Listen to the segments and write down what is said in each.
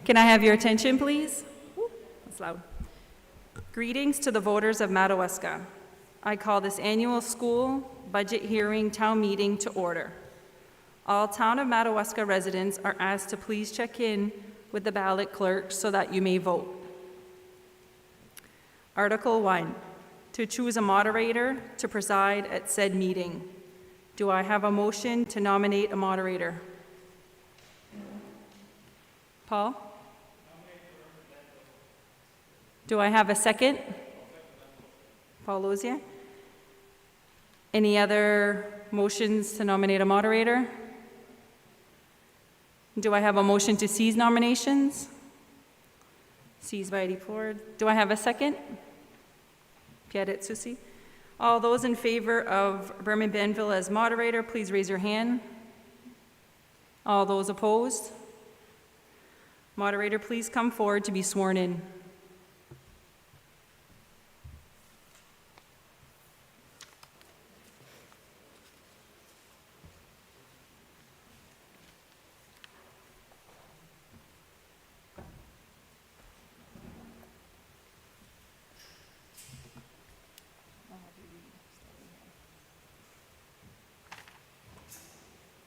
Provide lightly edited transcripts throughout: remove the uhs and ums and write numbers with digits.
Can I have your attention, please? Ooh, that's loud. Greetings to the voters of Madawaska. I call this annual school budget hearing town meeting to order. All town of Madawaska residents are asked to please check in with the ballot clerk so that you may vote. Article 1, to choose a moderator to preside at said meeting. Do I have a motion to nominate a moderator? Paul? Do I have a second? Paul Lozier. Any other motions to nominate a moderator? Do I have a motion to cease nominations? Cease by Eddie Plord. Do I have a second? Pierre Susi. All those in favor of Berman Benville as moderator, please raise your hand. All those opposed? Moderator, please come forward to be sworn in.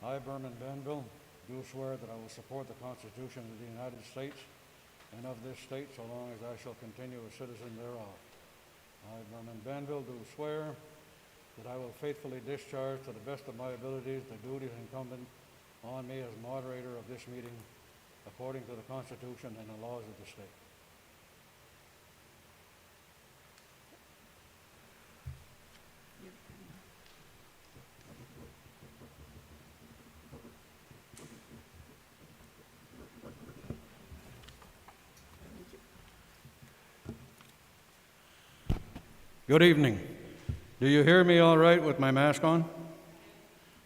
I, Berman Benville, do swear that I will support the Constitution of the United States and of this state so long as I shall continue a citizen thereof. I, Berman Benville, do swear that I will faithfully discharge to the best of my abilities the duties incumbent on me as moderator of this meeting according to the Constitution and the laws of the state. Good evening. Do you hear me all right with my mask on?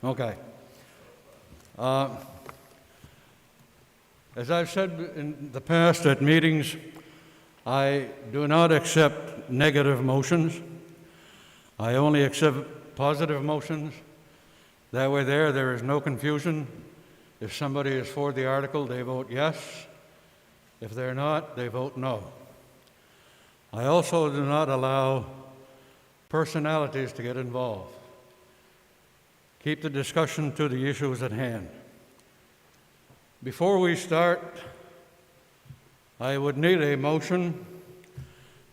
Okay. As I've said in the past at meetings, I do not accept negative motions. I only accept positive motions. That way there is no confusion. If somebody is for the article, they vote yes. If they're not, they vote no. I also do not allow personalities to get involved. Keep the discussion to the issues at hand. Before we start, I would need a motion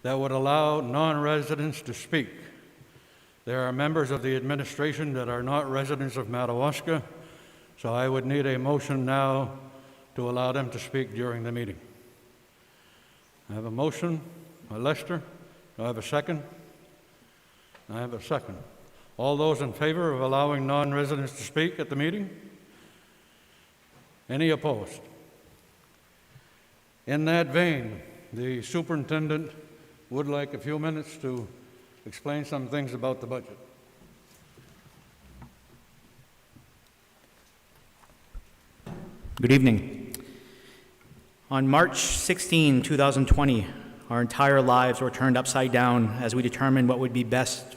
that would allow non-residents to speak. There are members of the administration that are not residents of Madawaska, so I would need a motion now to allow them to speak during the meeting. I have a motion by Lester. Do I have a second? I have a second. All those in favor of allowing non-residents to speak at the meeting? Any opposed? In that vein, the superintendent would like a few minutes to explain some things about the budget. Good evening. On March 16, 2020, our entire lives were turned upside down as we determined what would be best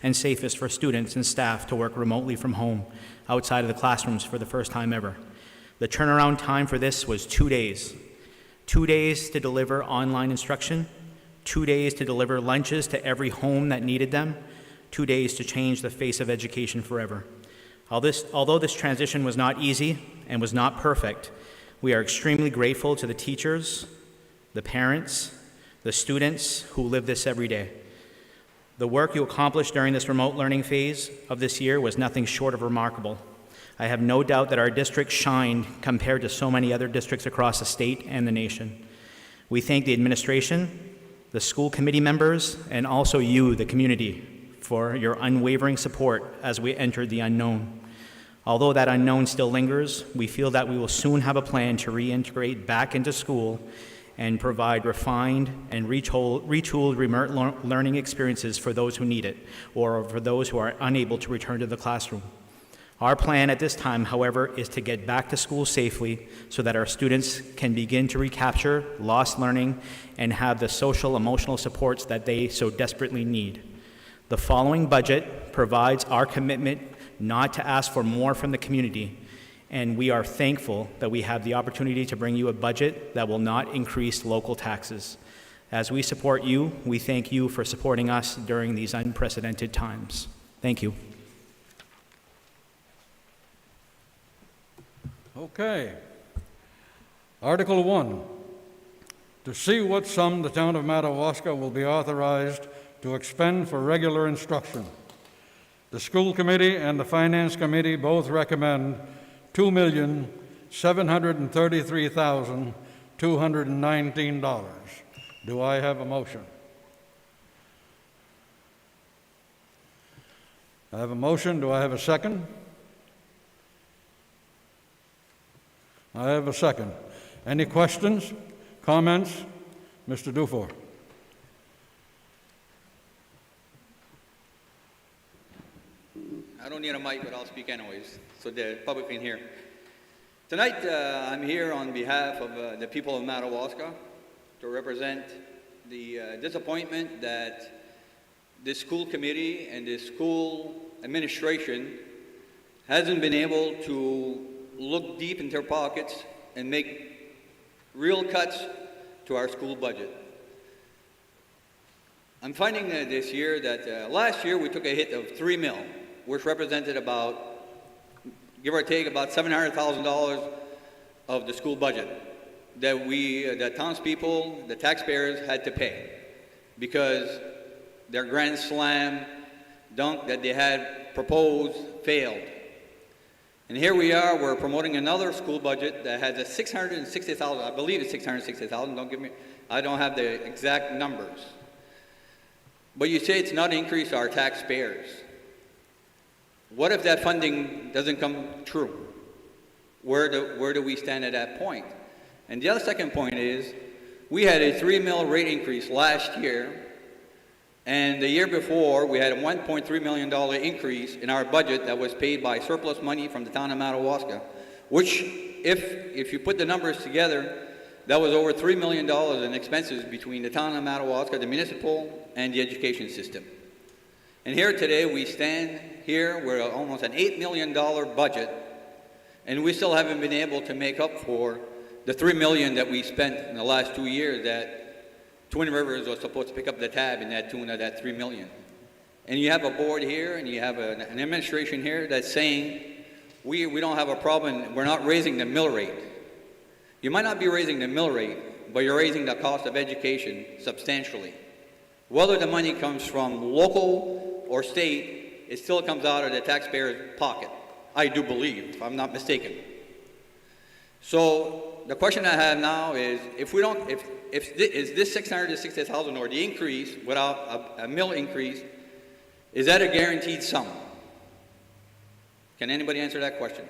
and safest for students and staff to work remotely from home, outside of the classrooms for the first time ever. The turnaround time for this was 2 days. 2 days to deliver online instruction, 2 days to deliver lunches to every home that needed them, 2 days to change the face of education forever. Although this transition was not easy and was not perfect, we are extremely grateful to the teachers, the parents, the students who live this every day. The work you accomplished during this remote learning phase of this year was nothing short of remarkable. I have no doubt that our district shined compared to so many other districts across the state and the nation. We thank the administration, the school committee members, and also you, the community, for your unwavering support as we entered the unknown. Although that unknown still lingers, we feel that we will soon have a plan to reintegrate back into school and provide refined and retooled remote learning experiences for those who need it, or for those who are unable to return to the classroom. Our plan at this time, however, is to get back to school safely so that our students can begin to recapture lost learning and have the social, emotional supports that they so desperately need. The following budget provides our commitment not to ask for more from the community and we are thankful that we have the opportunity to bring you a budget that will not increase local taxes. As we support you, we thank you for supporting us during these unprecedented times. Thank you. Okay. Article 1, to see what sum the town of Madawaska will be authorized to expend for regular instruction. The school committee and the finance committee both recommend $2,733,219. Do I have a motion? I have a motion. Do I have a second? I have a second. Any questions, comments? Mr. Dufour. I don't need a mic, but I'll speak anyways, so the public can hear. Tonight, I'm here on behalf of the people of Madawaska to represent the disappointment that this school committee and this school administration hasn't been able to look deep into their pockets and make real cuts to our school budget. I'm finding that this year that last year we took a hit of $3 million, which represented about, give or take, about $700,000 of the school budget that the townspeople, the taxpayers had to pay because their grand slam dunk that they had proposed failed. And here we are, we're promoting another school budget that has a $660,000, I believe it's $660,000, don't give me, I don't have the exact numbers. But you say it's not increase our taxpayers. What if that funding doesn't come true? Where do we stand at that point? And the other second point is, we had a $3 million rate increase last year, and the year before, we had a $1.3 million increase in our budget that was paid by surplus money from the town of Madawaska, which, if you put the numbers together, that was over $3 million in expenses between the town of Madawaska, the municipal, and the education system. And here today, we stand here with almost an $8 million budget, and we still haven't been able to make up for the $3 million that we spent in the last 2 years that Twin Rivers was supposed to pick up the tab in that tune of that $3 million. And you have a board here, and you have an administration here that's saying, we don't have a problem, we're not raising the mill rate. You might not be raising the mill rate, but you're raising the cost of education substantially. Whether the money comes from local or state, it still comes out of the taxpayer's pocket, I do believe, if I'm not mistaken. So the question I have now is, if this $660,000 or the increase without a mill increase, is that a guaranteed sum? Can anybody answer that question?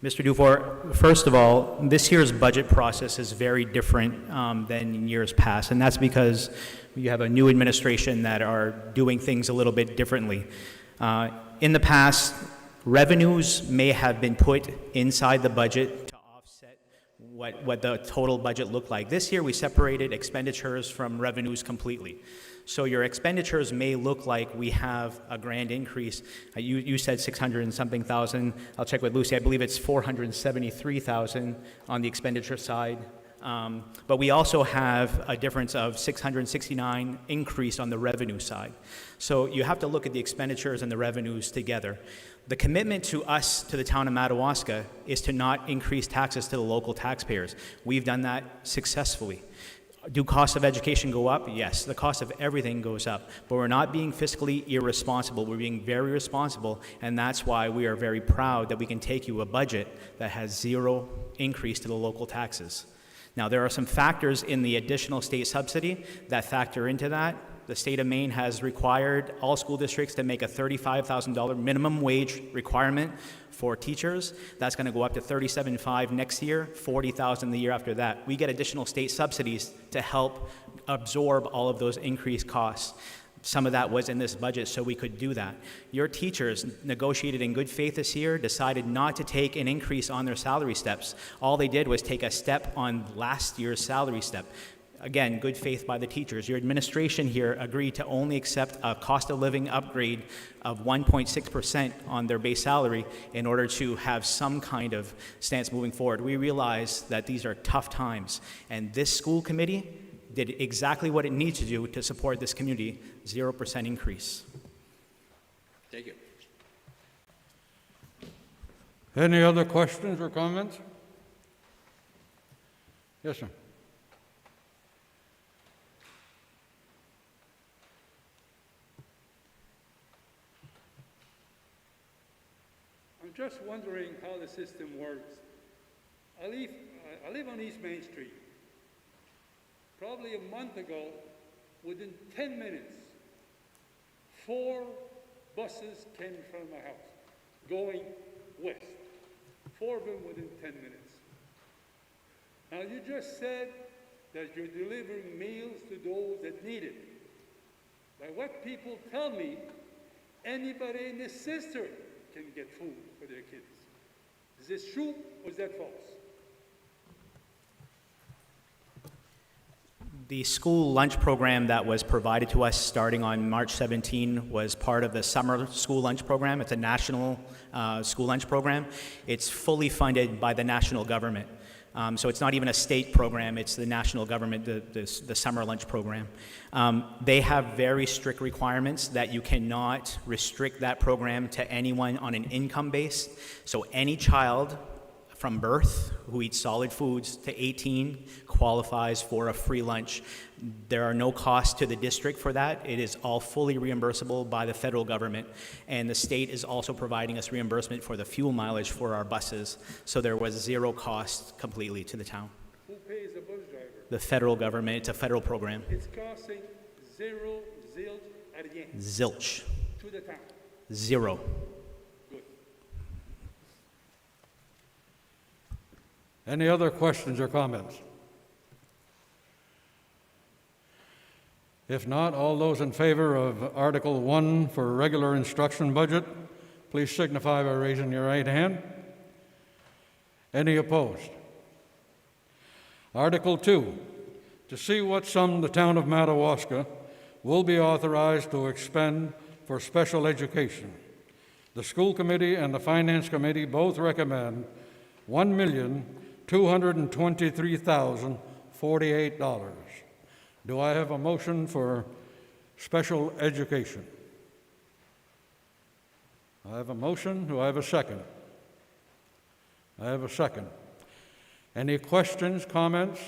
Mr. Dufour, first of all, this year's budget process is very different than in years past, and that's because you have a new administration that are doing things a little bit differently. In the past, revenues may have been put inside the budget to offset what the total budget looked like. This year, we separated expenditures from revenues completely. So your expenditures may look like we have a grand increase. You said 600 and something thousand. I'll check with Lucy. I believe it's 473,000 on the expenditure side. But we also have a difference of 669 increase on the revenue side. So you have to look at the expenditures and the revenues together. The commitment to us, to the town of Madawaska, is to not increase taxes to the local taxpayers. We've done that successfully. Do costs of education go up? Yes, the cost of everything goes up, but we're not being fiscally irresponsible. We're being very responsible, and that's why we are very proud that we can take you a budget that has zero increase to the local taxes. Now, there are some factors in the additional state subsidy that factor into that. The state of Maine has required all school districts to make a $35,000 minimum wage requirement for teachers. That's going to go up to $37,500 next year, $40,000 the year after that. We get additional state subsidies to help absorb all of those increased costs. Some of that was in this budget, so we could do that. Your teachers negotiated in good faith this year, decided not to take an increase on their salary steps. All they did was take a step on last year's salary step. Again, good faith by the teachers. Your administration here agreed to only accept a cost of living upgrade of 1.6% on their base salary in order to have some kind of stance moving forward. We realize that these are tough times, and this school committee did exactly what it needs to do to support this community, 0% increase. Thank you. Any other questions or comments? Yes, sir. I'm just wondering how the system works. I live on East Main Street. Probably a month ago, within 10 minutes, 4 buses came in front of my house, going west. 4 of them within 10 minutes. Now, you just said that you're delivering meals to those that need it. By what people tell me, anybody in this cistern can get food for their kids. Is this true or is that false? The school lunch program that was provided to us starting on March 17 was part of the summer school lunch program. It's a national school lunch program. It's fully funded by the national government. So it's not even a state program, it's the national government, the summer lunch program. They have very strict requirements that you cannot restrict that program to anyone on an income base. So any child from birth who eats solid foods to 18 qualifies for a free lunch. There are no costs to the district for that. It is all fully reimbursable by the federal government, and the state is also providing us reimbursement for the fuel mileage for our buses, so there was zero cost completely to the town. Who pays the bus driver? The federal government, it's a federal program. It's costing zero, zilch, rien Zilch. to the town. Zero. Good. Any other questions or comments? If not, all those in favor of Article 1 for regular instruction budget, please signify by raising your right hand. Any opposed? Article 2, to see what sum the town of Madawaska will be authorized to expend for special education. The school committee and the finance committee both recommend $1,223,048. Do I have a motion for special education? I have a motion. Do I have a second? I have a second. Any questions, comments?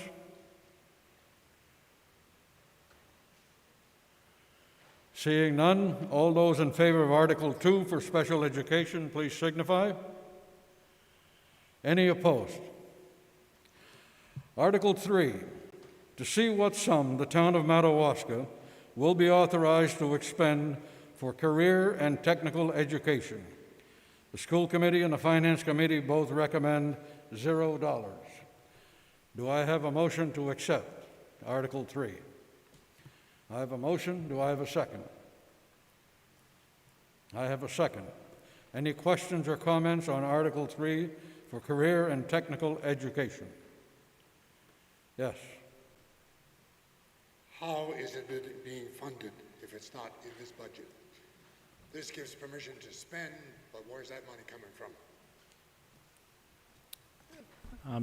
Seeing none, all those in favor of Article 2 for special education, please signify. Any opposed? Article 3, to see what sum the town of Madawaska will be authorized to expend for career and technical education. The school committee and the finance committee both recommend $0. Do I have a motion to accept Article 3? I have a motion. Do I have a second? I have a second. Any questions or comments on Article 3 for career and technical education? Yes. How is it being funded if it's not in this budget? This gives permission to spend, but where's that money coming from?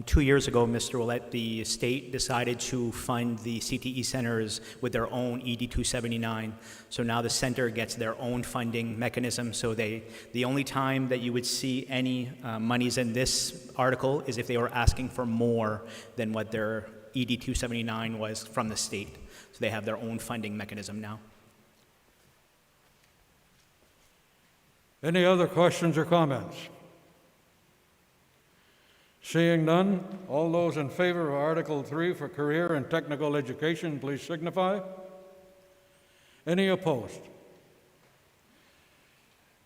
2 years ago, Mr. Ouellette, the state decided to fund the CTE centers with their own ED 279. So now the center gets their own funding mechanism. So the only time that you would see any monies in this article is if they were asking for more than what their ED 279 was from the state. So they have their own funding mechanism now. Any other questions or comments? Seeing none, all those in favor of Article 3 for career and technical education, please signify. Any opposed?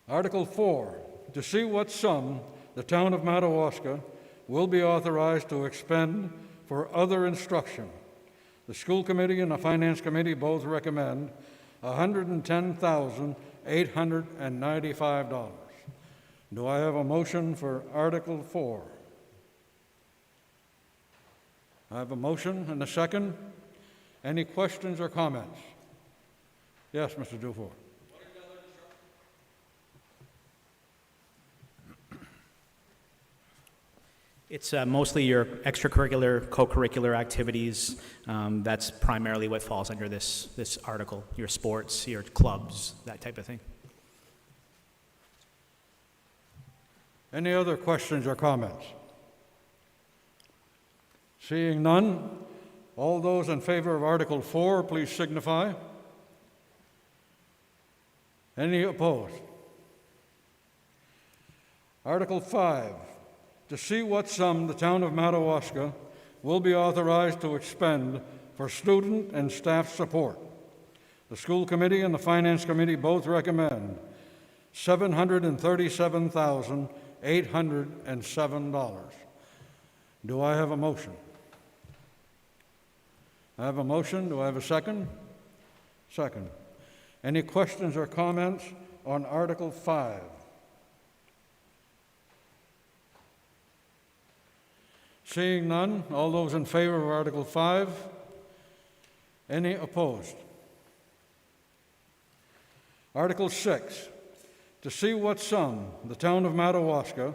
Article 4, to see what sum the town of Madawaska will be authorized to expend for other instruction. The school committee and the finance committee both recommend $110,895. Do I have a motion for Article 4? I have a motion and a second. Any questions or comments? Yes, Mr. Dufour. It's mostly your extracurricular, co-curricular activities. That's primarily what falls under this article, your sports, your clubs, that type of thing. Any other questions or comments? Seeing none, all those in favor of Article 4, please signify. Any opposed? Article 5, to see what sum the town of Madawaska will be authorized to expend for student and staff support. The school committee and the finance committee both recommend $737,807. Do I have a motion? I have a motion. Do I have a second? Second. Any questions or comments on Article 5? Seeing none, all those in favor of Article 5? Any opposed? Article 6, to see what sum the town of Madawaska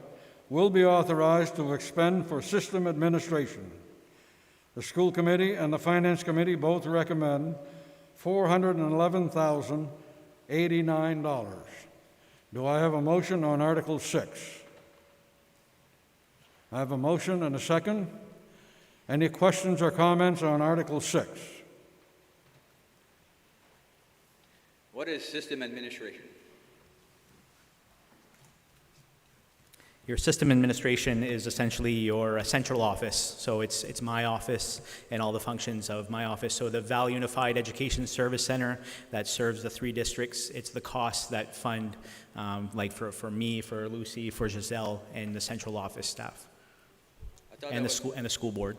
will be authorized to expend for system administration. The school committee and the finance committee both recommend $411,089. Do I have a motion on Article 6? I have a motion and a second. Any questions or comments on Article 6? What is system administration? Your system administration is essentially your central office. So it's my office and all the functions of my office. So the Valley Unified Education Service Center that serves the 3 districts, it's the costs that fund, like for me, for Lucy, for Giselle, and the central office staff, and the school board.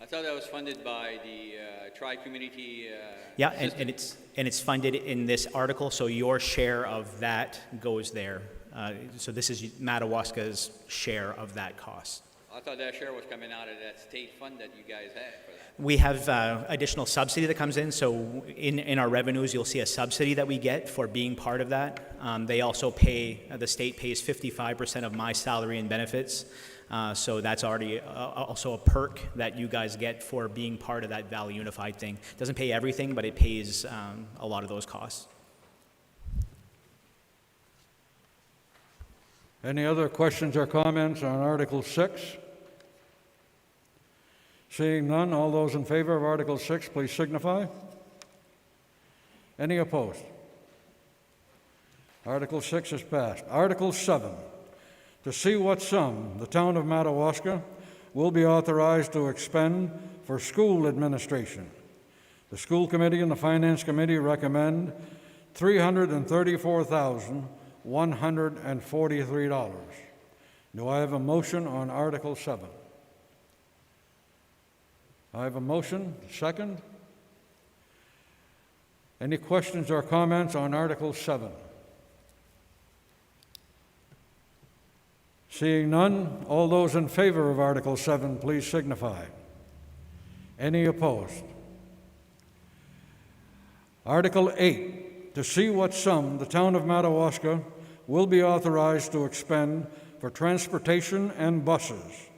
I thought that was funded by the tri-community. Yeah, and it's funded in this article. So your share of that goes there. So this is Madawaska's share of that cost. I thought that share was coming out of that state fund that you guys had for that. We have additional subsidy that comes in. So in our revenues, you'll see a subsidy that we get for being part of that. They also pay, the state pays 55% of my salary and benefits. So that's already also a perk that you guys get for being part of that Valley Unified thing. It doesn't pay everything, but it pays a lot of those costs. Any other questions or comments on Article 6? Seeing none, all those in favor of Article 6, please signify. Any opposed? Article 6 is passed. Article 7, to see what sum the town of Madawaska will be authorized to expend for school administration. The school committee and the finance committee recommend $334,143. Do I have a motion on Article 7? I have a motion. Second. Any questions or comments on Article 7? Seeing none, all those in favor of Article 7, please signify. Any opposed? Article 8, to see what sum the town of Madawaska will be authorized to expend for transportation and buses.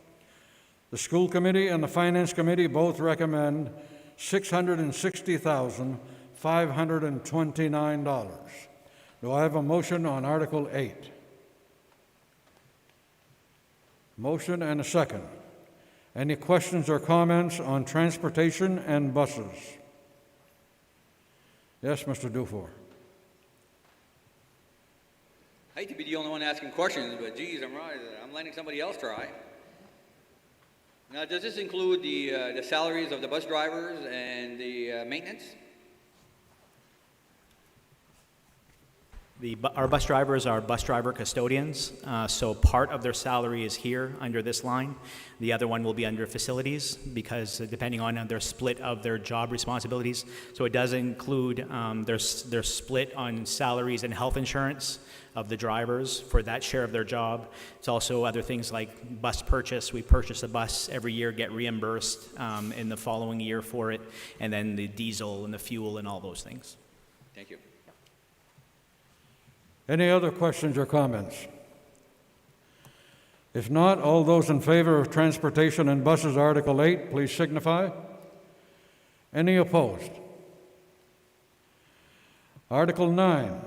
The school committee and the finance committee both recommend $660,529. Do I have a motion on Article 8? Motion and a second. Any questions or comments on transportation and buses? Yes, Mr. Dufour. I hate to be the only one asking questions, but geez, I'm letting somebody else try. Now, does this include the salaries of the bus drivers and the maintenance? Our bus drivers are bus driver custodians, so part of their salary is here under this line. The other one will be under facilities because depending on their split of their job responsibilities. So it does include their split on salaries and health insurance of the drivers for that share of their job. It's also other things like bus purchase. We purchase a bus every year, get reimbursed in the following year for it, and then the diesel and the fuel and all those things. Thank you. Any other questions or comments? If not, all those in favor of transportation and buses, Article 8, please signify. Any opposed? Article 9,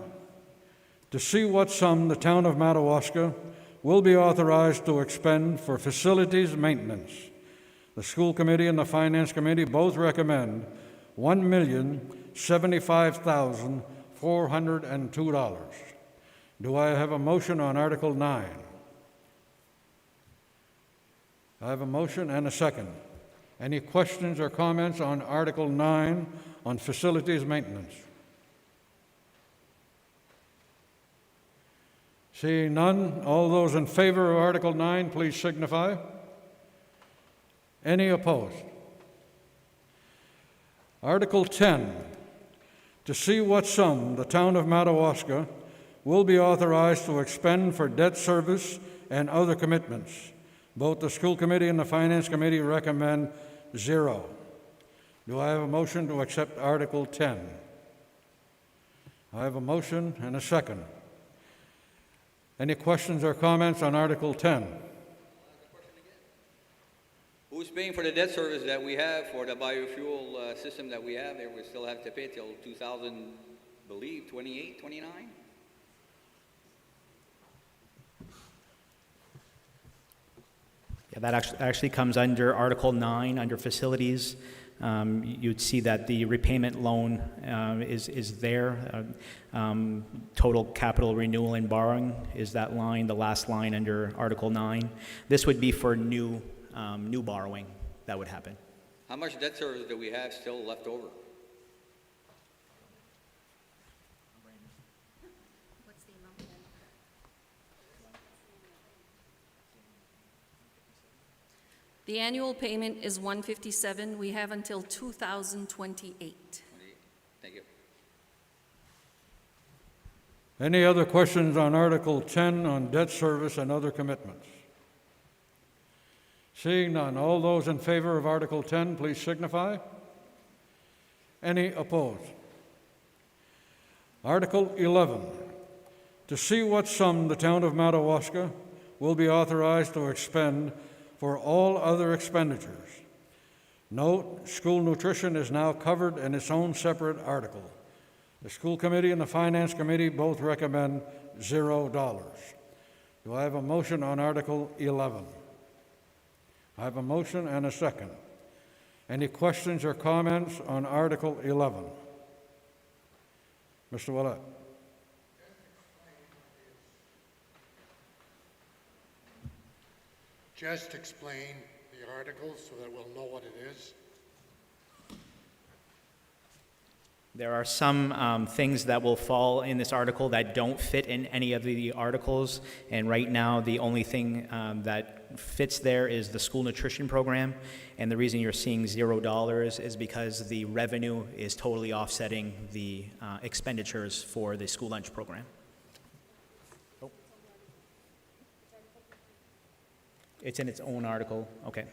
to see what sum the town of Madawaska will be authorized to expend for facilities maintenance. The school committee and the finance committee both recommend $1,075,402. Do I have a motion on Article 9? I have a motion and a second. Any questions or comments on Article 9 on facilities maintenance? Seeing none, all those in favor of Article 9, please signify. Any opposed? Article 10, to see what sum the town of Madawaska will be authorized to expend for debt service and other commitments. Both the school committee and the finance committee recommend 0. Do I have a motion to accept Article 10? I have a motion and a second. Any questions or comments on Article 10? Who's paying for the debt service that we have for the biofuel system that we have there? We still have to pay till 2000, believe, 28, 29? Yeah, that actually comes under Article 9, under facilities. You'd see that the repayment loan is there. Total capital renewal and borrowing is that line, the last line under Article 9. This would be for new borrowing that would happen. How much debt service do we have still left over? The annual payment is $157. We have until 2028. Thank you. Any other questions on Article 10 on debt service and other commitments? Seeing none, all those in favor of Article 10, please signify. Any opposed? Article 11, to see what sum the town of Madawaska will be authorized to expend for all other expenditures. Note, school nutrition is now covered in its own separate article. The school committee and the finance committee both recommend $0. Do I have a motion on Article 11? I have a motion and a second. Any questions or comments on Article 11? Mr. Willett. Just explain the article so that we'll know what it is. There are some things that will fall in this article that don't fit in any of the articles, and right now the only thing that fits there is the school nutrition program, and the reason you're seeing $0 is because the revenue is totally offsetting the expenditures for the school lunch program. Oh. It's in its own article. Okay.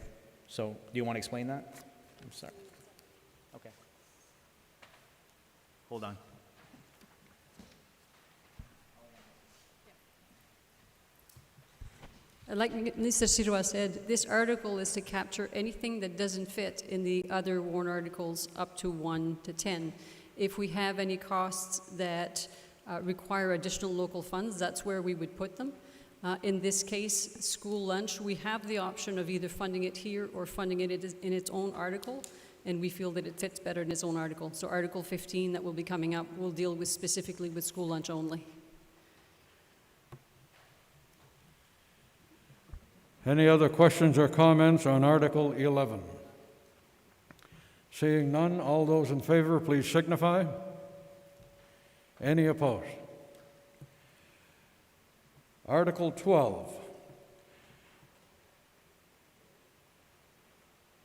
So do you want to explain that? I'm sorry. Okay. Hold on. Like Mr. Sirwa said, this article is to capture anything that doesn't fit in the other warrant articles up to 1 to 10. If we have any costs that require additional local funds, that's where we would put them. In this case, school lunch, we have the option of either funding it here or funding it in its own article, and we feel that it fits better in its own article. So Article 15 that will be coming up will deal with specifically with school lunch only. Any other questions or comments on Article 11? Seeing none, all those in favor, please signify. Any opposed? Article 12.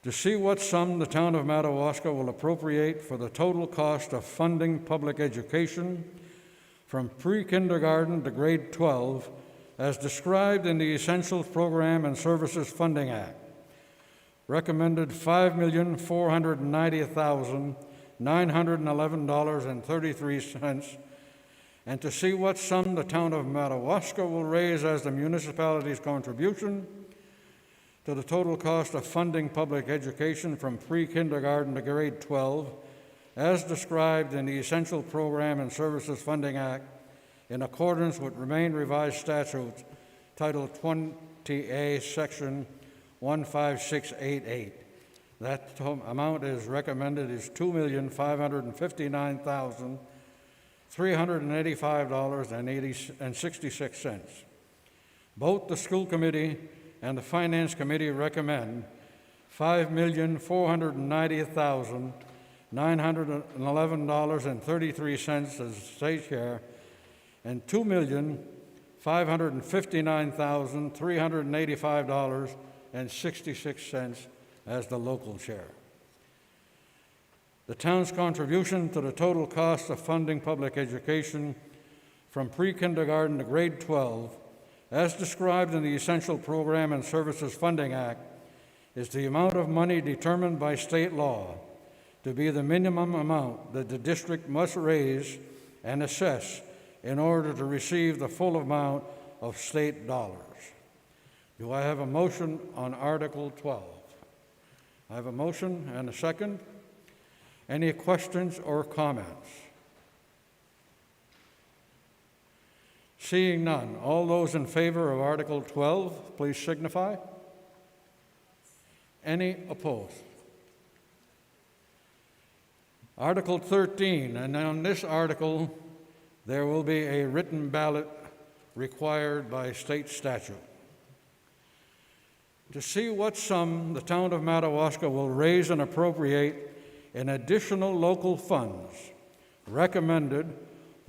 To see what sum the town of Madawaska will appropriate for the total cost of funding public education from pre-kindergarten to grade 12 as described in the Essentials Program and Services Funding Act. Recommended $5,490,911.33, and to see what sum the town of Madawaska will raise as the municipality's contribution to the total cost of funding public education from pre-kindergarten to grade 12, as described in the Essential Program and Services Funding Act, in accordance with Remain Revised Statutes, Title 20A, Section 15688. That amount is recommended is $2,559,385.66. Both the School Committee and the Finance Committee recommend $5,490,911.33 as state share and $2,559,385.66 as the local share. The town's contribution to the total cost of funding public education from pre-kindergarten to grade 12, as described in the Essential Program and Services Funding Act, is the amount of money determined by state law to be the minimum amount that the district must raise and assess in order to receive the full amount of state dollars. Do I have a motion on Article 12? I have a motion and a second. Any questions or comments? Seeing none, all those in favor of Article 12, please signify. Any opposed? Article 13, and on this article, there will be a written ballot required by state statute. To see what sum the town of Madawaska will raise and appropriate in additional local funds, recommended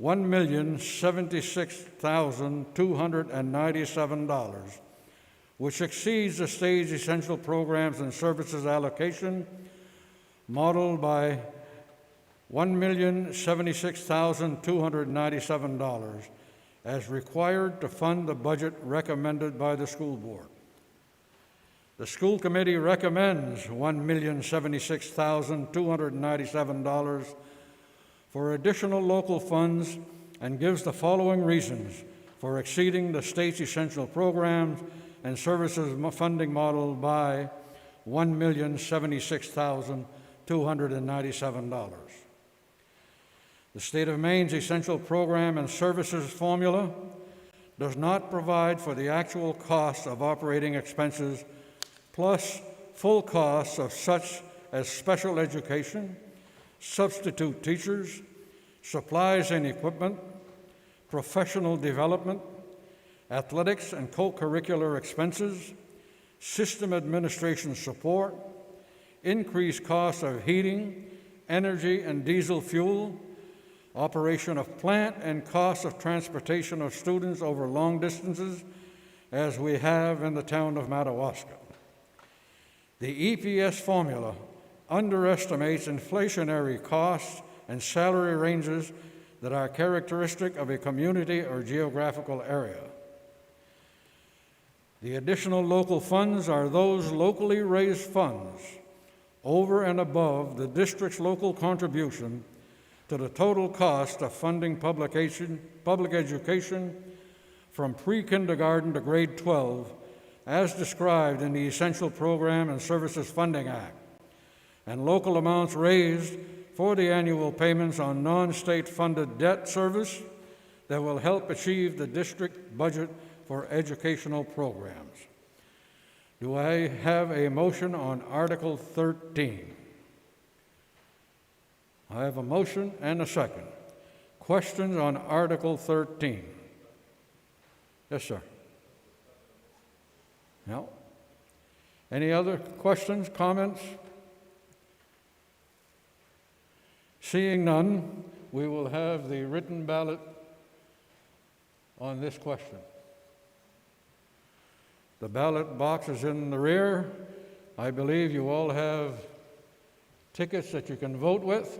$1,076,297, which exceeds the state's essential programs and services allocation, modeled by $1,076,297 as required to fund the budget recommended by the school board. The school committee recommends $1,076,297 for additional local funds and gives the following reasons for exceeding the state's essential programs and services funding model by $1,076,297. The state of Maine's essential program and services formula does not provide for the actual cost of operating expenses plus full costs of such as special education, substitute teachers, supplies and equipment, professional development, athletics and co-curricular expenses, system administration support, increased costs of heating, energy and diesel fuel, operation of plant, and costs of transportation of students over long distances, as we have in the town of Madawaska. The EPS formula underestimates inflationary costs and salary ranges that are characteristic of a community or geographical area. The additional local funds are those locally raised funds over and above the district's local contribution to the total cost of funding public education from pre-kindergarten to grade 12, as described in the Essential Program and Services Funding Act, and local amounts raised for the annual payments on non-state funded debt service that will help achieve the district budget for educational programs. Do I have a motion on Article 13? I have a motion and a second. Questions on Article 13? Yes, sir. No? Any other questions, comments? Seeing none, we will have the written ballot on this question. The ballot box is in the rear. I believe you all have tickets that you can vote with.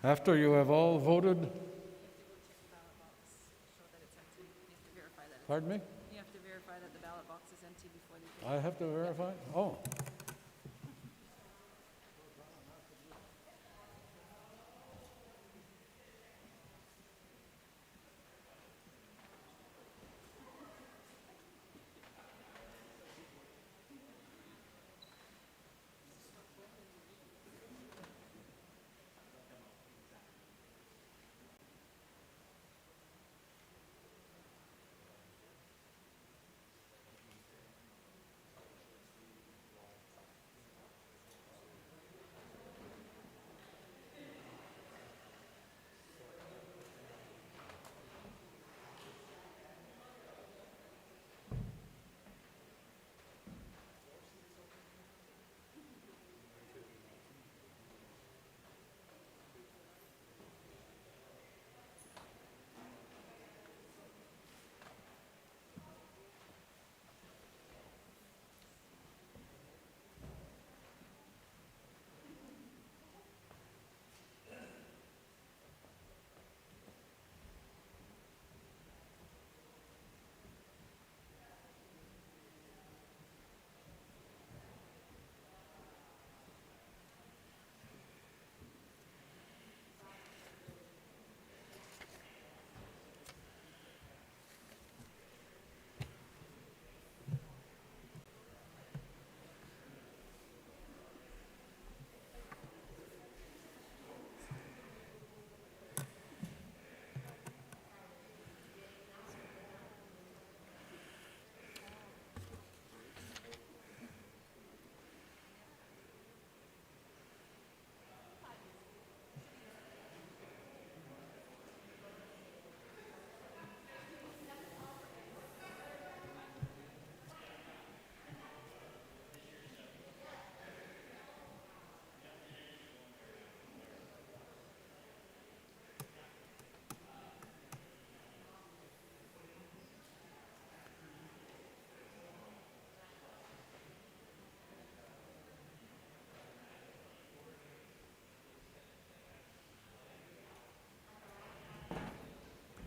After you have all voted, pardon me? You have to verify that the ballot box is empty before they... I have to verify? Oh.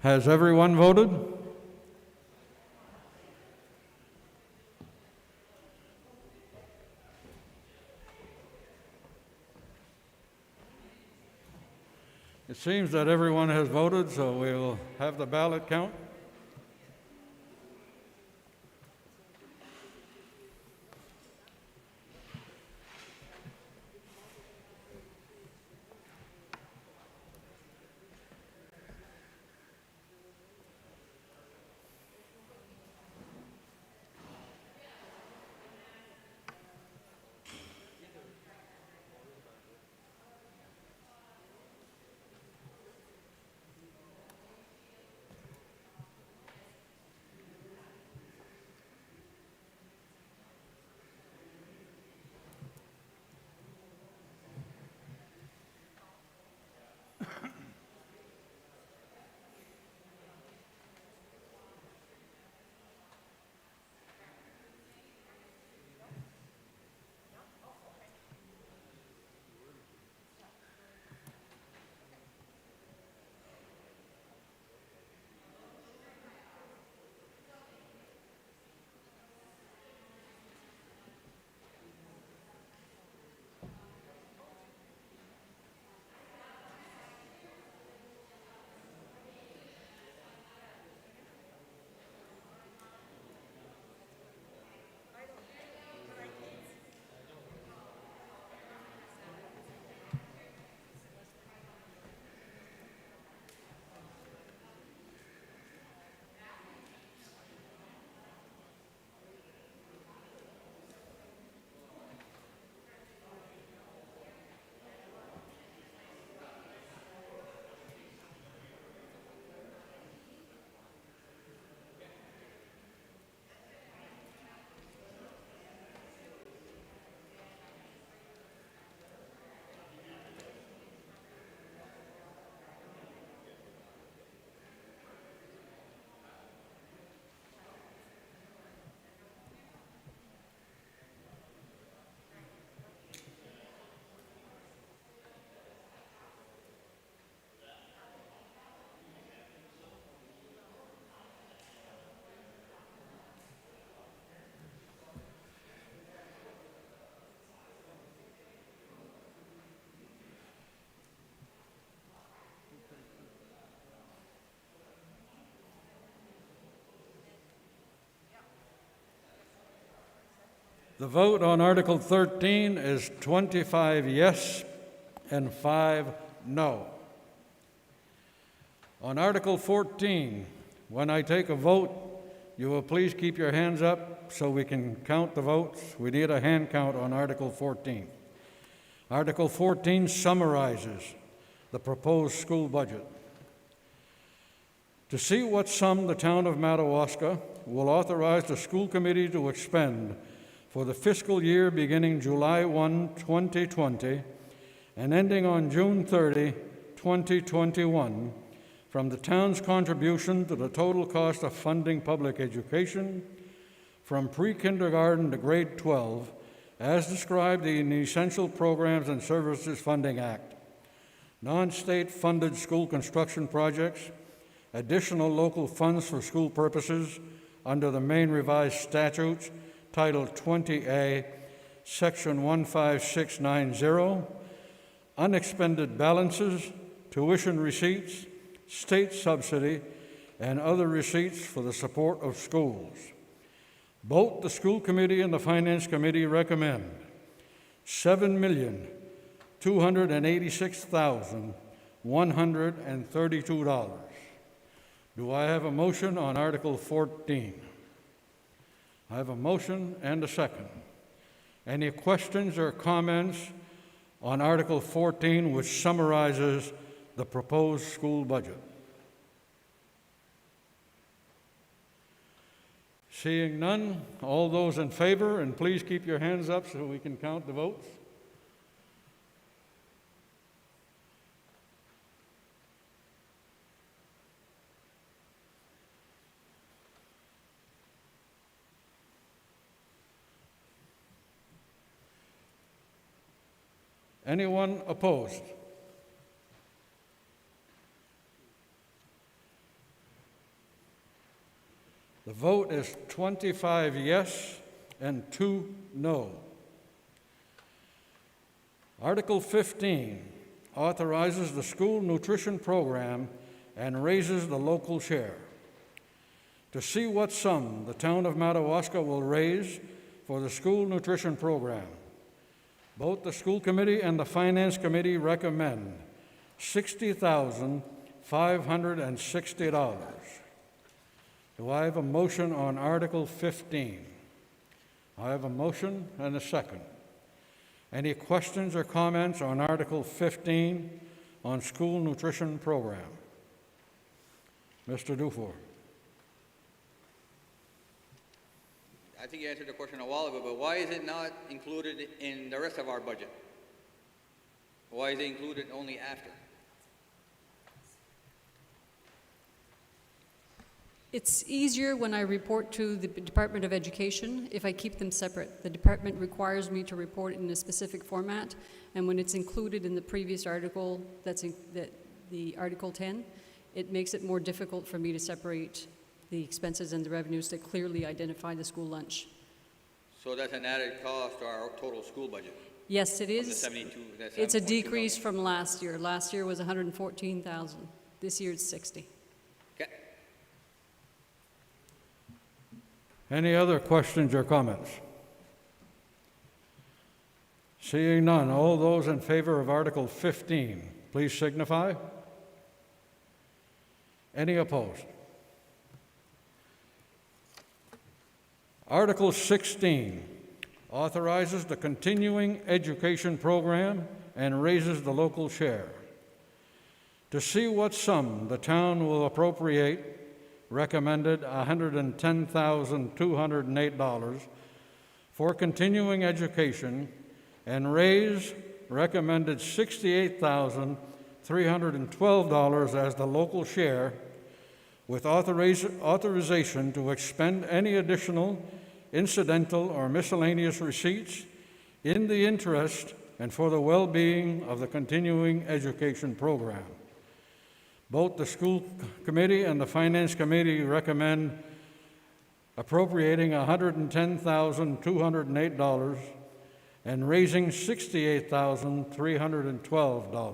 Has everyone voted? It seems that everyone has voted, so we'll have the ballot count. The vote on Article 13 is 25 yes and 5 no. On Article 14, when I take a vote, you will please keep your hands up so we can count the votes. We need a hand count on Article 14. Article 14 summarizes the proposed school budget. To see what sum the town of Madawaska will authorize the school committee to expend for the fiscal year beginning July 1, 2020, and ending on June 30, 2021, from the town's contribution to the total cost of funding public education from pre-kindergarten to grade 12, as described in the Essential Programs and Services Funding Act, non-state funded school construction projects, additional local funds for school purposes under the Maine Revised Statutes, Title 20A, Section 15690, unexpended balances, tuition receipts, state subsidy, and other receipts for the support of schools. Both the school committee and the finance committee recommend $7,286,132. Do I have a motion on Article 14? I have a motion and a second. Any questions or comments on Article 14, which summarizes the proposed school budget? Seeing none, all those in favor, and please keep your hands up so we can count the votes. Anyone opposed? The vote is 25 yes and 2 no. Article 15 authorizes the school nutrition program and raises the local share. To see what sum the town of Madawaska will raise for the school nutrition program, both the school committee and the finance committee recommend $60,560. Do I have a motion on Article 15? I have a motion and a second. Any questions or comments on Article 15 on school nutrition program? Mr. Dufour. I think you answered the question a while ago, but why is it not included in the rest of our budget? Why is it included only after? It's easier when I report to the Department of Education if I keep them separate. The department requires me to report in a specific format, and when it's included in the previous article, the Article 10, it makes it more difficult for me to separate the expenses and the revenues that clearly identify the school lunch. So that's an added cost to our total school budget? Yes, it From the is. 72, that's It's a 7.2 decrease million. from last year. Last year was 114,000. This year it's 60. Okay. Any other questions or comments? Seeing none, all those in favor of Article 15, please signify. Any opposed? Article 16 authorizes the continuing education program and raises the local share. To see what sum the town will appropriate, recommended $110,208 for continuing education, and raise recommended $68,312 as the local share, with authorization to expend any additional incidental or miscellaneous receipts in the interest and for the well-being of the continuing education program. Both the school committee and the finance committee recommend appropriating $110,208 and raising $68,312.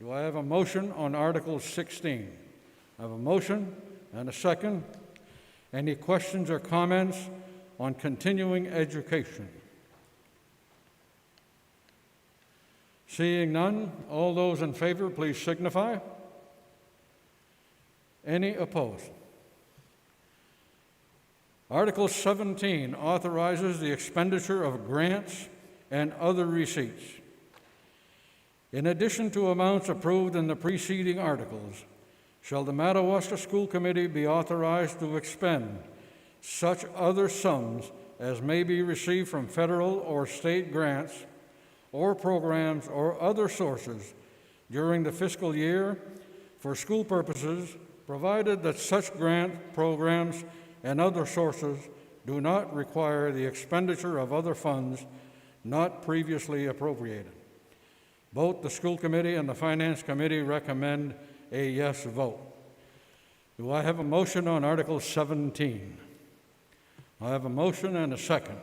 Do I have a motion on Article 16? I have a motion and a second. Any questions or comments on continuing education? Seeing none, all those in favor, please signify. Any opposed? Article 17 authorizes the expenditure of grants and other receipts. In addition to amounts approved in the preceding articles, shall the Madawaska School Committee be authorized to expend such other sums as may be received from federal or state grants or programs or other sources during the fiscal year for school purposes, provided that such grant programs and other sources do not require the expenditure of other funds not previously appropriated. Both the School Committee and the Finance Committee recommend a yes vote. Do I have a motion on Article 17? I have a motion and a second.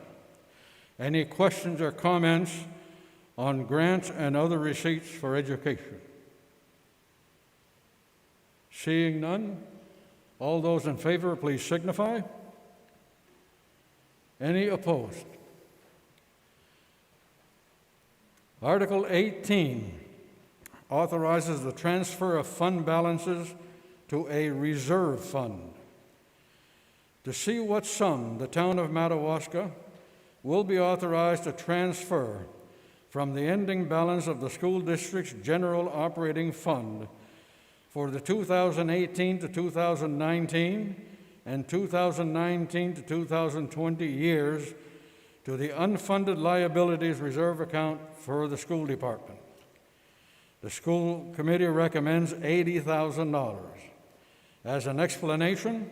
Any questions or comments on grants and other receipts for education? Seeing none, all those in favor, please signify. Any opposed? Article 18 authorizes the transfer of fund balances to a reserve fund. To see what sum the town of Madawaska will be authorized to transfer from the ending balance of the school district's general operating fund for the 2018 to 2019 and 2019 to 2020 years to the unfunded liabilities reserve account for the school department. The school committee recommends $80,000. As an explanation,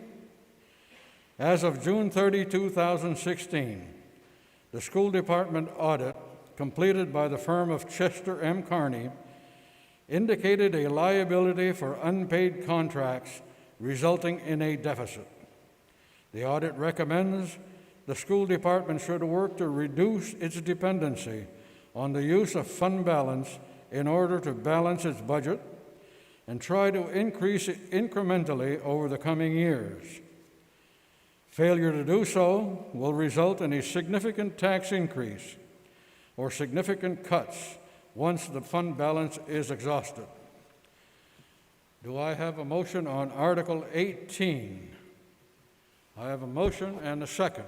as of June 30, 2016, the school department audit completed by the firm of Chester M. Carney indicated a liability for unpaid contracts resulting in a deficit. The audit recommends the school department should work to reduce its dependency on the use of fund balance in order to balance its budget and try to increase it incrementally over the coming years. Failure to do so will result in a significant tax increase or significant cuts once the fund balance is exhausted. Do I have a motion on Article 18? I have a motion and a second.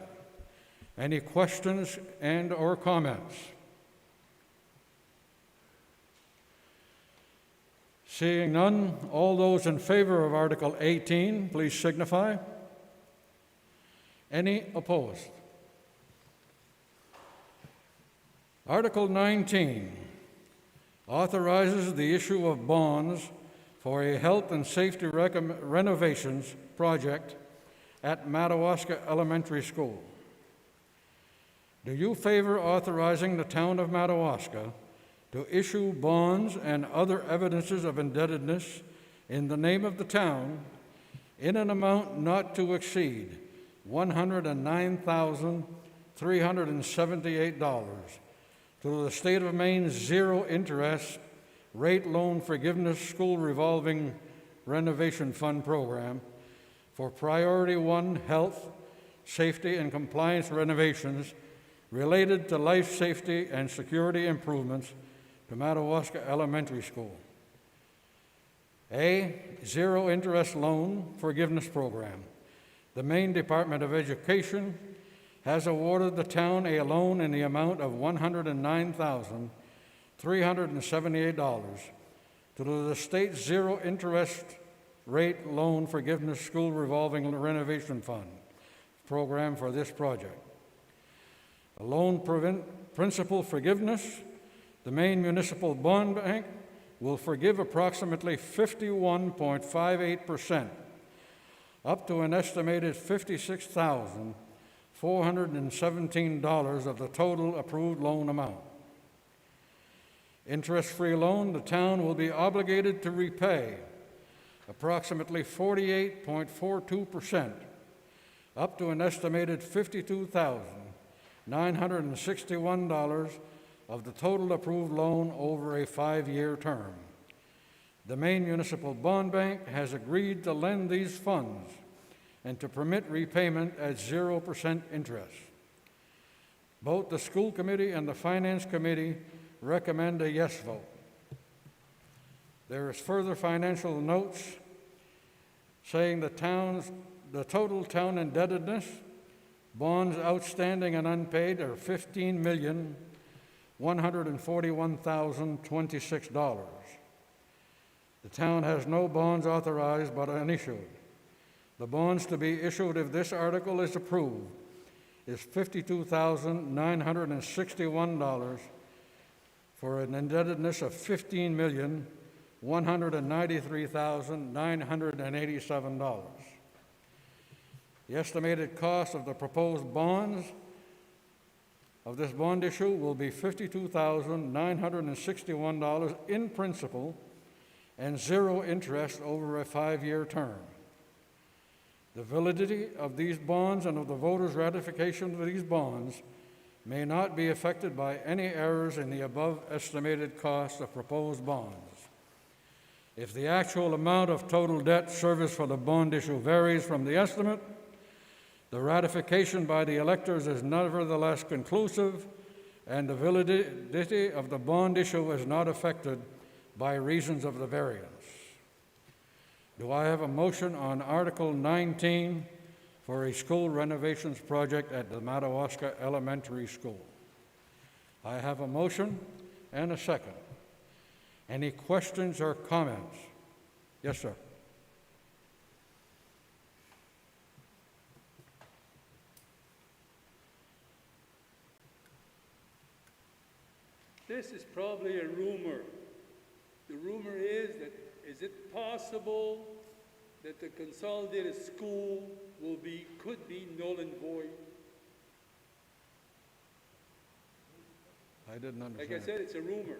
Any questions and or comments? Seeing none, all those in favor of Article 18, please signify. Any opposed? Article 19 authorizes the issue of bonds for a health and safety renovations project at Madawaska Elementary School. Do you favor authorizing the town of Madawaska to issue bonds and other evidences of indebtedness in the name of the town in an amount not to exceed $109,378 to the State of Maine's zero interest rate loan forgiveness school revolving renovation fund program for Priority 1 health, safety, and compliance renovations related to life safety and security improvements to Madawaska Elementary School. A, zero interest loan forgiveness program. The Maine Department of Education has awarded the town a loan in the amount of $109,378 to the state zero interest rate loan forgiveness school revolving renovation fund program for this project. A loan principal forgiveness, the Maine Municipal Bond Bank will forgive approximately 51.58%, up to an estimated $56,417 of the total approved loan amount. Interest-free loan, the town will be obligated to repay approximately 48.42%, up to an estimated $52,961 of the total approved loan over a 5-year term. The Maine Municipal Bond Bank has agreed to lend these funds and to permit repayment at 0% interest. Both the school committee and the finance committee recommend a yes vote. There is further financial notes saying the total town indebtedness, bonds outstanding and unpaid are $15,141,026. The town has no bonds authorized but unissued. The bonds to be issued if this article is approved is $52,961 for an indebtedness of $15,193,987. The estimated cost of the proposed bonds of this bond issue will be $52,961 in principal and zero interest over a 5-year term. The validity of these bonds and of the voters' ratification of these bonds may not be affected by any errors in the above estimated cost of proposed bonds. If the actual amount of total debt service for the bond issue varies from the estimate, the ratification by the electors is nevertheless conclusive, and the validity of the bond issue is not affected by reasons of the variance. Do I have a motion on Article 19 for a school renovations project at the Madawaska Elementary School? I have a motion and a second. Any questions or comments? Yes, sir. This is probably a rumor. The rumor is it possible that the consolidated school could be null and void? I didn't understand. Like I said, it's a rumor.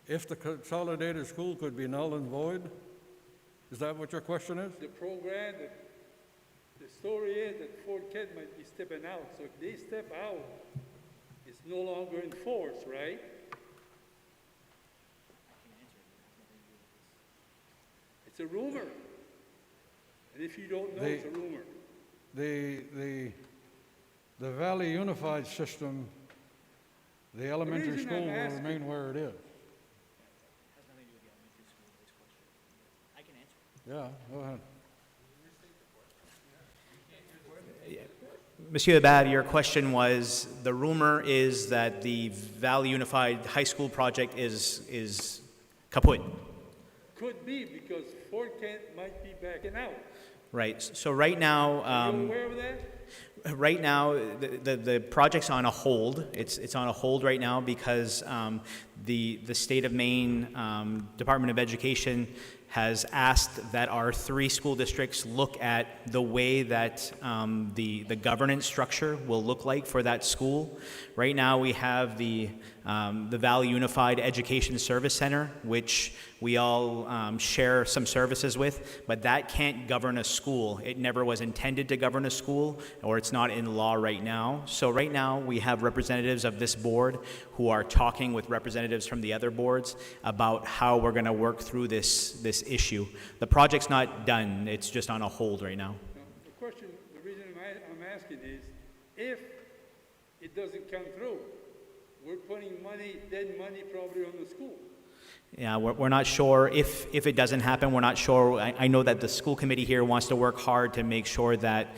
If the consolidated school could be null and void? Is that what your question is? The program, the story is that Fort Kent might be stepping out. So if they step out, it's no longer in force, right? It's a rumor. And if you don't know, it's a rumor. The Valley Unified System, the elementary reason school I'm will asking- remain where it is. Yeah, go ahead. Monsieur Abad, your question was, the rumor is that the Valley Unified High School project is kaput. Could be, because Fort Kent might be backing out. Right. So right now, Are you aware of that? right now, the project's on a hold. It's on a hold right now because the state of Maine Department of Education has asked that our 3 school districts look at the way that the governance structure will look like for that school. Right now, we have the Valley Unified Education Service Center, which we all share some services with, but that can't govern a school. It never was intended to govern a school, or it's not in law right now. So right now, we have representatives of this board who are talking with representatives from the other boards about how we're going to work through this issue. The project's not done. It's just on a hold right now. The question, the reason I'm asking is, if it doesn't come through, we're putting money, dead money probably on the school. Yeah, we're not sure if it doesn't happen. We're not sure. I know that the school committee here wants to work hard to make sure that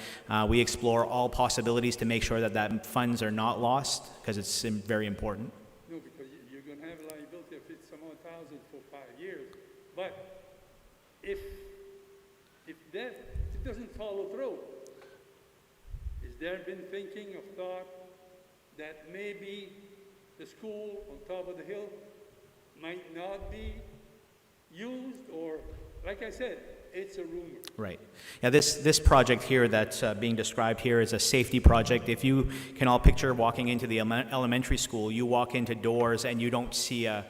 we explore all possibilities to make sure that funds are not lost, because it's very important. No, because you're going to have a liability of some odd thousand for 5 years. But if it doesn't follow through, has there been thinking of thought that maybe the school on top of the hill might not be used, or, like I said, it's a rumor. Right. Yeah, this project here that's being described here is a safety project. If you can all picture walking into the elementary school, you walk into doors and you don't see an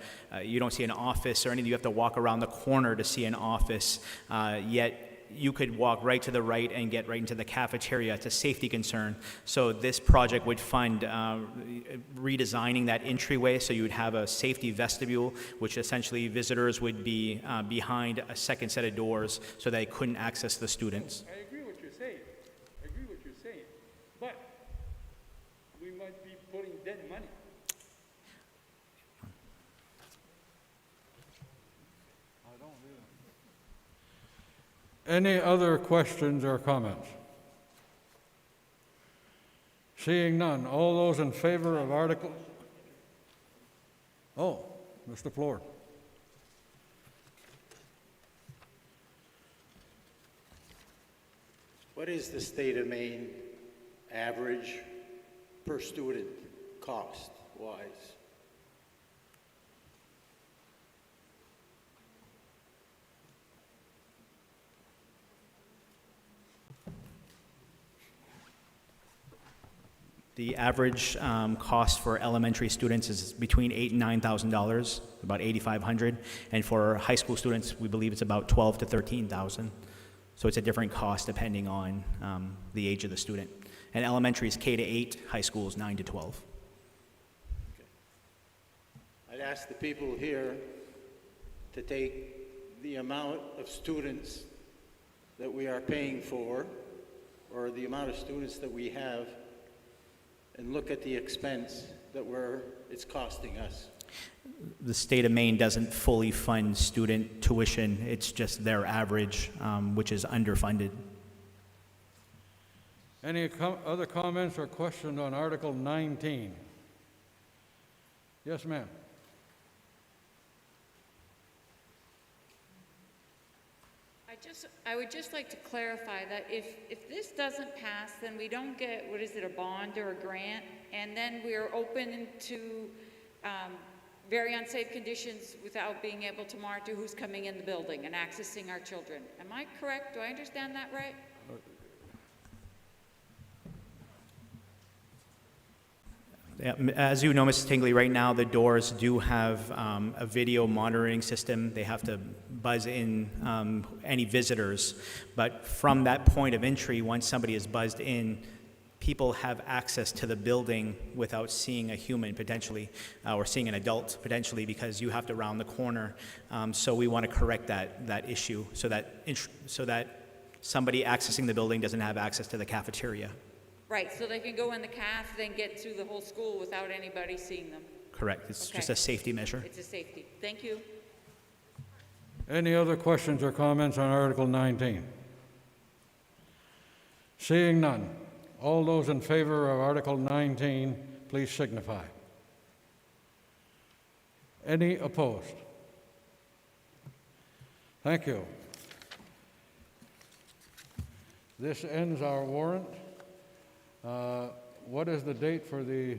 office or anything. You have to walk around the corner to see an office. Yet you could walk right to the right and get right into the cafeteria. It's a safety concern. So this project would fund redesigning that entryway so you would have a safety vestibule, which essentially visitors would be behind a second set of doors so they couldn't access the students. I agree with what you're saying. dead money. Any other questions or comments? Seeing none, all those in favor of Article... Oh, Mr. Floor. What is the state of Maine average per student cost-wise? The average cost for elementary students is between $8,000 and $9,000, about $8,500, and for high school students, we believe it's about $12,000 to $13,000. So it's a different cost depending on the age of the student. And elementary is K to 8, high school is 9 to 12. I'd ask the people here to take the amount of students that we are paying for, or the amount of students that we have, and look at the expense that it's costing us. The state of Maine doesn't fully fund student tuition. It's just their average, which is underfunded. Any other comments or questions on Article 19? Yes, ma'am. I would just like to clarify that if this doesn't pass, then we don't get, what is it, a bond or a grant, and then we're open to very unsafe conditions without being able to monitor who's coming in the building and accessing our children. Am I correct? Do I understand that right? Yeah, as you know, Mrs. Tingley, right now the doors do have a video monitoring system. They have to buzz in any visitors. But from that point of entry, once somebody is buzzed in, people have access to the building without seeing a human potentially, or seeing an adult potentially, because you have to round the corner. So we want to correct that issue so that somebody accessing the building doesn't have access to the cafeteria. Right, so they can go in the caf, then get through the whole school without anybody seeing them. Correct. It's Okay. just a safety measure. It's a safety. Thank you. Any other questions or comments on Article 19? Seeing none, all those in favor of Article 19, please signify. Any opposed? Thank you. This ends our warrant. What is the date for the...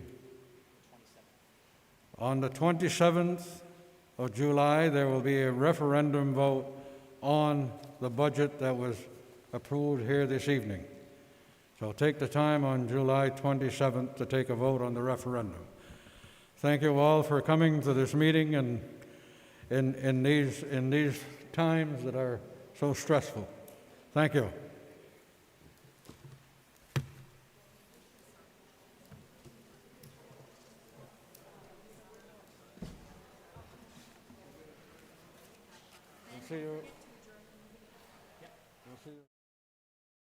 On the 27th of July, there will be a referendum vote on the budget that was approved here this evening. So take the time on July 27th to take a vote on the referendum. Thank you all for coming to this meeting and in these times that are so stressful. Thank you. See you.